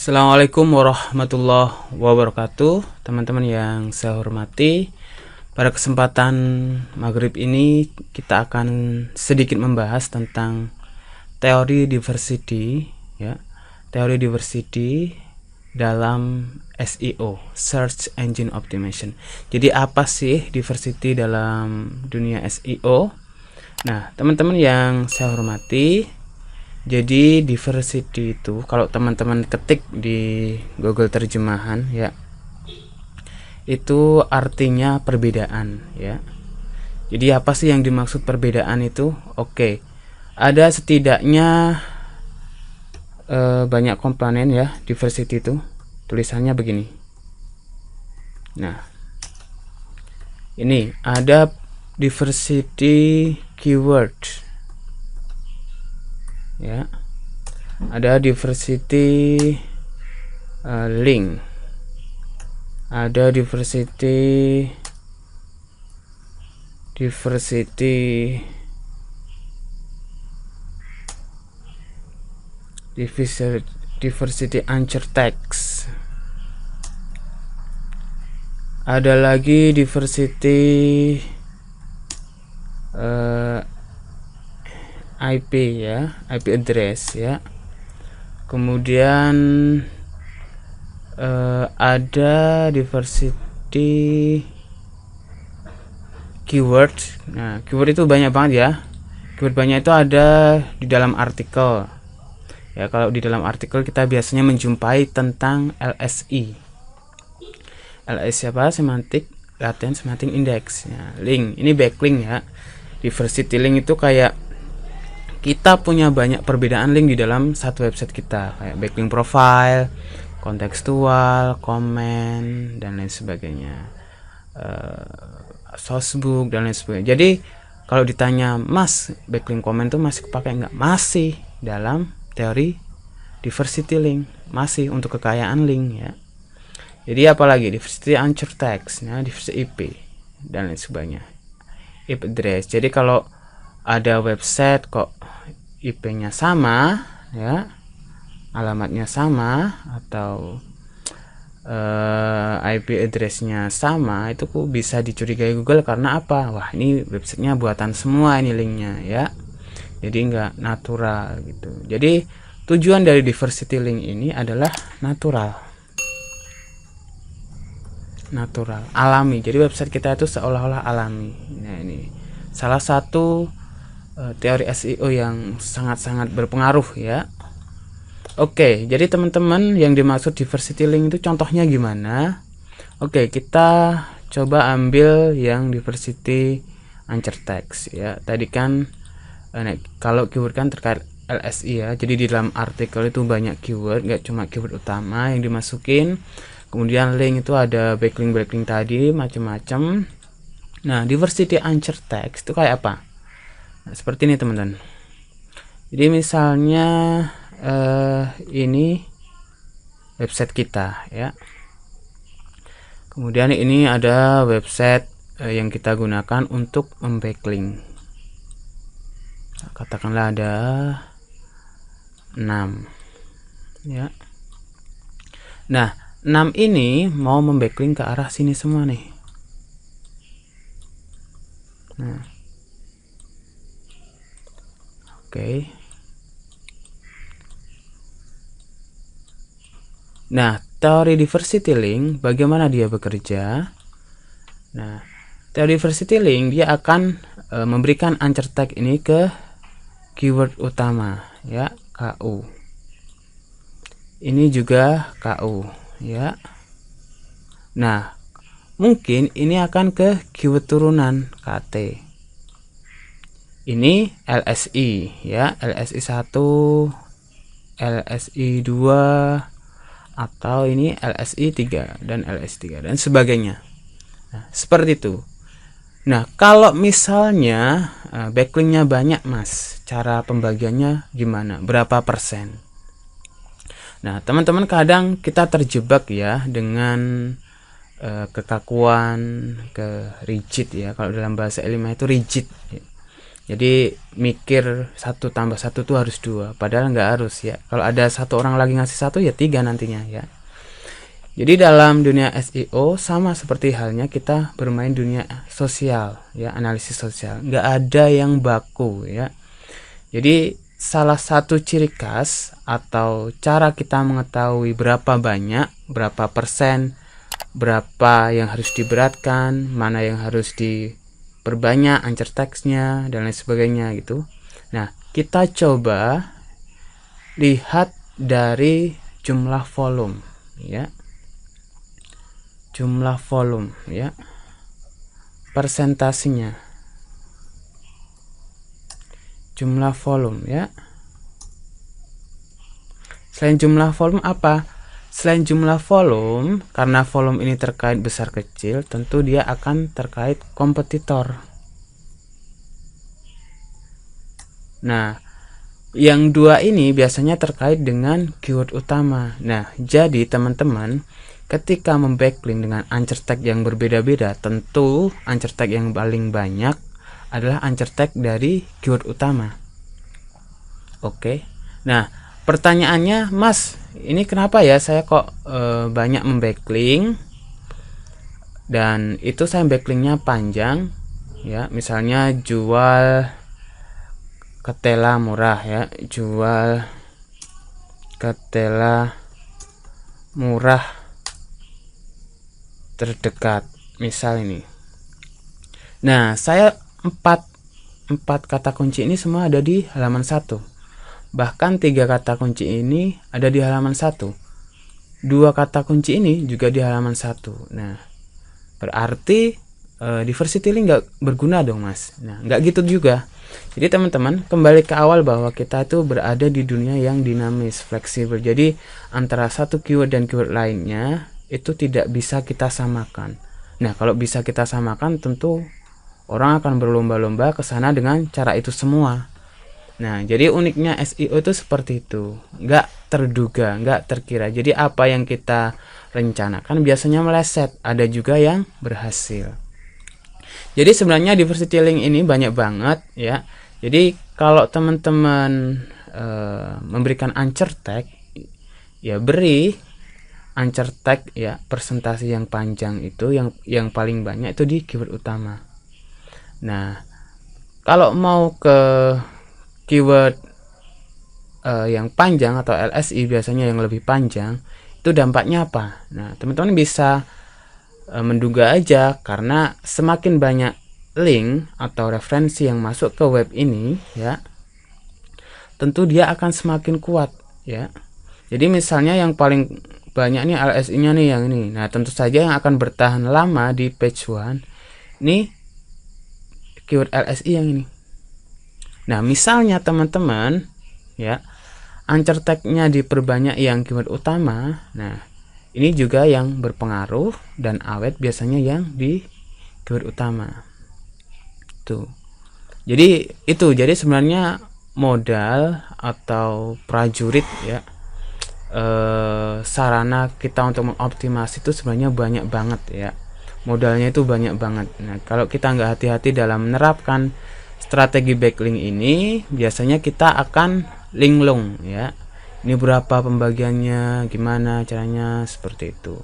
Assalamualaikum warahmatullahi wabarakatuh, teman-teman yang saya hormati. Pada kesempatan maghrib ini kita akan sedikit membahas tentang teori diversity, ya, teori diversity dalam SEO, Search Engine Optimization. Jadi apa sih diversity dalam dunia SEO? Nah, teman-teman yang saya hormati, jadi diversity itu kalau teman-teman ketik di Google terjemahan, ya, itu artinya perbedaan, ya. Jadi apa sih yang dimaksud perbedaan itu? Oke, ada setidaknya banyak komponen, ya, diversity itu. Tulisannya begini. Nah, ini ada diversity keyword, ya, ada diversity link, ada diversity anchor text, ada lagi diversity IP, ya, IP address, ya. Kemudian ada diversity keyword. Nah, keyword itu banyak banget, ya. Keyword banyak itu ada di dalam artikel. Ya, kalau di dalam artikel kita biasanya menjumpai tentang LSI. LSI apa? Semantic Latent Semantic Index. Ya, link. Ini backlink, ya. Diversity link itu kayak kita punya banyak perbedaan link di dalam satu website kita, kayak backlink profile, kontekstual, komen, dan lain sebagainya, sourcebook, dan lain sebagainya. Jadi kalau ditanya, Mas, backlink komen itu masih kepake nggak? Masih dalam teori diversity link, masih untuk kekayaan link, ya. Jadi apalagi diversity anchor text, ya, diversity IP, dan lain sebagainya, IP address. Jadi kalau ada website kok IP-nya sama, ya, alamatnya sama, atau IP address-nya sama, itu kok bisa dicurigai Google karena apa? Wah, ini websitenya buatan semua, ini linknya, ya. Jadi nggak natural gitu. Jadi tujuan dari diversity link ini adalah natural, alami. Jadi website kita itu seolah-olah alami. Nah, ini salah satu teori SEO yang sangat-sangat berpengaruh, ya. Oke, jadi teman-teman yang dimaksud diversity link itu contohnya gimana? Oke, kita coba ambil yang diversity anchor text, ya. Tadi kan kalau keyword kan terkait LSI, ya. Jadi di dalam artikel itu banyak keyword, nggak cuma keyword utama yang dimasukin. Kemudian link itu ada backlink tadi macam-macam. Nah, diversity anchor text itu kayak apa? Nah, seperti ini, teman-teman. Jadi misalnya ini website kita, ya. Kemudian ini ada website yang kita gunakan untuk membacklink. Katakanlah ada 6, ya. Nah, 6 ini mau membacklink ke arah sini semua nih. Nah, oke. Nah, teori diversity link bagaimana dia bekerja? Nah, teori diversity link dia akan memberikan anchor tag ini ke keyword utama, ya, KU. Ini juga KU, ya. Nah, mungkin ini akan ke keyword turunan, KT. Ini LSI, ya, LSI 1, LSI 2, atau ini LSI 3 dan LSI 3 dan sebagainya. Nah, seperti itu. Nah, kalau misalnya backlinknya banyak, Mas, cara pembagiannya gimana? Berapa persen? Nah, teman-teman, kadang kita terjebak, ya, dengan kekakuan, ke rigid, ya. Kalau dalam bahasa ilmiah itu rigid, ya. Jadi mikir 1 tambah 1 tuh harus 2, padahal nggak harus ya. Kalau ada 1 orang lagi ngasih 1 ya 3 nantinya ya. Jadi dalam dunia SEO sama seperti halnya kita bermain dunia sosial ya, analisis sosial. Nggak ada yang baku ya. Jadi salah satu ciri khas atau cara kita mengetahui berapa banyak, berapa persen, berapa yang harus diberatkan, mana yang harus diperbanyak anchor text-nya dan lain sebagainya gitu. Nah, kita coba lihat dari jumlah volume ya. Jumlah volume ya. Persentasenya. Jumlah volume ya. Selain jumlah volume apa? Selain jumlah volume, karena volume ini terkait besar kecil, tentu dia akan terkait kompetitor. Nah, yang 2 ini biasanya terkait dengan keyword utama. Nah, jadi teman-teman, ketika membacklink dengan anchor tag yang berbeda-beda, tentu anchor tag yang paling banyak adalah anchor tag dari keyword utama. Oke. Nah, pertanyaannya, Mas, ini kenapa ya saya kok banyak membacklink dan itu saya backlinknya panjang ya, misalnya jual ketela murah ya, jual ketela murah terdekat misal ini. Nah, saya empat kata kunci ini semua ada di halaman 1. Bahkan 3 kata kunci ini ada di halaman 1. 2 kata kunci ini juga di halaman 1. Nah, berarti diversity link nggak berguna dong, Mas. Nah, nggak gitu juga. Jadi teman-teman, kembali ke awal bahwa kita itu berada di dunia yang dinamis, fleksibel. Jadi antara satu keyword dan keyword lainnya itu tidak bisa kita samakan. Nah, kalau bisa kita samakan, tentu orang akan berlomba-lomba ke sana dengan cara itu semua. Nah, jadi uniknya SEO itu seperti itu, nggak terduga, nggak terkira. Jadi apa yang kita rencanakan biasanya meleset, ada juga yang berhasil. Jadi sebenarnya diversity link ini banyak banget ya. Jadi kalau teman-teman memberikan anchor tag, ya beri anchor tag ya, persentase yang panjang itu yang paling banyak itu di keyword utama. Nah, kalau mau ke keyword yang panjang atau LSI biasanya yang lebih panjang, itu dampaknya apa? Nah, teman-teman bisa menduga aja, karena semakin banyak link atau referensi yang masuk ke web ini ya, tentu dia akan semakin kuat ya. Jadi misalnya yang paling banyak nih LSI-nya nih yang ini. Nah, tentu saja yang akan bertahan lama di page 1 nih keyword LSI yang ini. Nah, misalnya teman-teman ya, anchor tag-nya diperbanyak yang keyword utama. Nah, ini juga yang berpengaruh dan awet biasanya yang di keyword utama. Tuh. Jadi itu, jadi sebenarnya modal atau prajurit ya, sarana kita untuk mengoptimasi itu sebenarnya banyak banget ya. Modalnya itu banyak banget. Nah, kalau kita nggak hati-hati dalam menerapkan strategi backlink ini, biasanya kita akan linglung ya. Ini berapa pembagiannya, gimana caranya, seperti itu.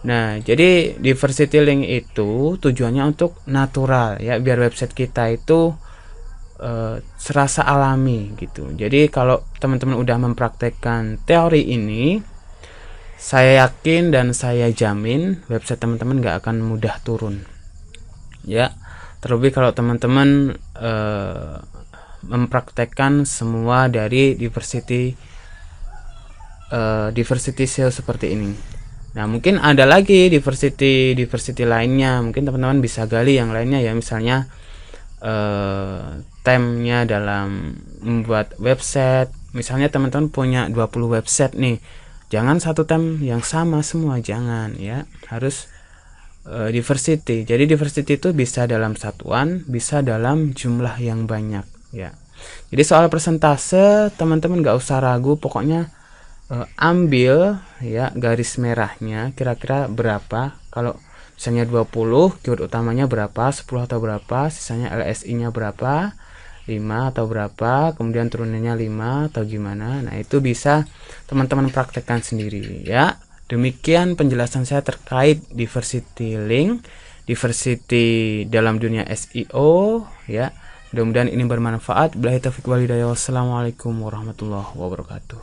Nah, jadi diversity link itu tujuannya untuk natural ya, biar website kita itu serasa alami gitu. Jadi kalau teman-teman udah mempraktekkan teori ini, saya yakin dan saya jamin website teman-teman nggak akan mudah turun ya. Terlebih kalau teman-teman mempraktekkan semua dari diversity SEO seperti ini. Nah, mungkin ada lagi diversity lainnya, mungkin teman-teman bisa gali yang lainnya ya, misalnya temnya dalam membuat website. Misalnya teman-teman punya 20 website nih, jangan satu tem yang sama semua, jangan ya, harus diversity. Jadi diversity itu bisa dalam satuan, bisa dalam jumlah yang banyak ya. Jadi soal persentase teman-teman nggak usah ragu, pokoknya ambil ya garis merahnya kira-kira berapa. Kalau Misalnya 20, keyword utamanya berapa, 10 atau berapa, sisanya LSI-nya berapa, 5 atau berapa, kemudian turunannya 5 atau gimana. Nah, itu bisa teman-teman praktekkan sendiri ya. Demikian penjelasan saya terkait diversity link, diversity dalam dunia SEO ya. Mudah-mudahan ini bermanfaat. Billahi taufiq wal hidayah. Wassalamualaikum warahmatullahi wabarakatuh.